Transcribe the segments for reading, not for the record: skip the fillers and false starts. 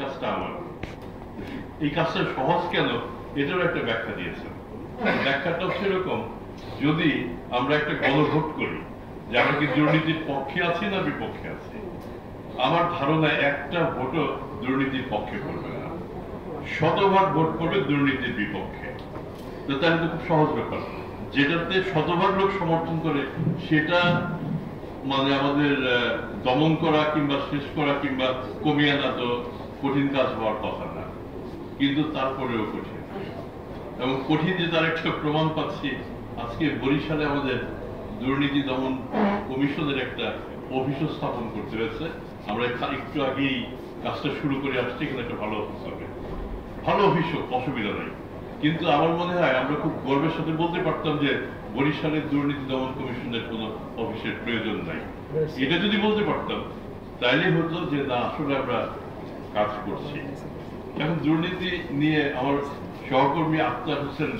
কাজটা আমার। এই কাজটা সহজ কেন, এটারও একটা ব্যাখ্যা দিয়েছেন। ব্যাখ্যাটা হচ্ছে এরকম, যদি আমরা একটা গণভোট করি যে আমরা কি দুর্নীতির পক্ষে আছি না বিপক্ষে আছি, আমার ধারণা একটা ভোটও দুর্নীতির পক্ষে করবে না, শতভাগ ভোট করবে দুর্নীতির বিপক্ষে। তো তাহলে তো খুব সহজ ব্যাপার, যেটাতে শতভাগ লোক সমর্থন করে সেটা মানে আমাদের দমন করা কিংবা শেষ করা কিংবা কমিয়ে আনা তো কঠিন কাজ হওয়ার কথা না, কিন্তু তারপরেও কঠিন। এবং কঠিন যে তার একটা প্রমাণ পাচ্ছি, আজকে বরিশালে আমাদের দুর্নীতি দমন কমিশনের একটা অফিসও স্থাপন করতে হয়েছে। আমরা একটু আগেই কাজটা শুরু করে আসছি, এখানে একটা ভালো অফিস হবে, ভালো অফিস হোক, অসুবিধা নাই। কিন্তু আমার মনে হয় আমরা খুব গর্বের সাথে বলতে পারতাম যে বরিশালের দুর্নীতি দমন কমিশনের কোন অফিসের প্রয়োজন নাই। এটা যদি বলতে পারতাম তাইলে হতো যে না, আসলে আমরা কাজ করছি। এখন দুর্নীতি নিয়ে আমার সহকর্মী আক্তার হোসেন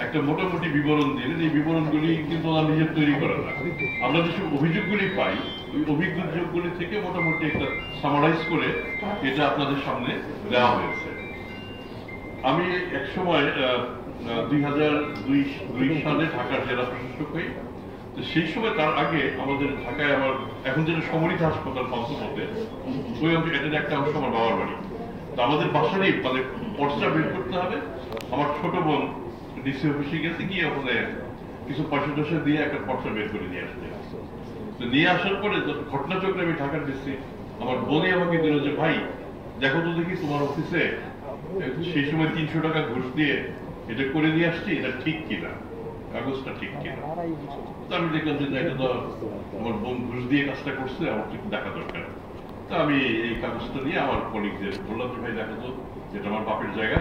একটা মোটামুটি বিবরণ দিলেন। এই বিবরণগুলি কিন্তু ওরা নিজের তৈরি করা না, আমরা যেসব অভিযোগগুলি পাই ওই অভিযোগগুলি থেকে মোটামুটি একটা সামারাইজ করে এটা আপনাদের সামনে দেওয়া হয়েছে। আমি এক সময় 2002 সালে ঢাকার জেলা প্রশাসক হই। তো সেই সময়, তার আগে আমাদের ঢাকায় আমার এখন যেটা সমরিত হাসপাতাল পঞ্চমতে, ওই এটার একটা অংশ আমার বাবার বাড়ি। তো আমাদের বাসারই মানে পর্চা বের করতে হবে। আমার ছোট বোন ডিসি অফিসে গেছে, গিয়ে ওখানে কিছু পয়সা টয়সা দিয়ে একটা পর্চা বের করে নিয়ে আসতে। তো নিয়ে আসার পরে ঘটনাচক্রে আমি ঢাকার ডিসি, আমার বোনই আমাকে দিল যে ভাই দেখো তো দেখি তোমার অফিসে সেই সময় 300 টাকা ঘুষ দিয়ে এটা করে নিয়ে আসছি, এটা ঠিক কিনা, কাগজটা ঠিক কিনা। তো আমি দেখলাম যে এটা তো আমার বোন ঘুষ দিয়ে কাজটা করছে, আমার ঠিক দেখা দরকার। তো আমি এই কাগজটা নিয়ে আমার কলিগদের বললাম যে ভাই দেখো তো, এটা আমার বাপের জায়গা,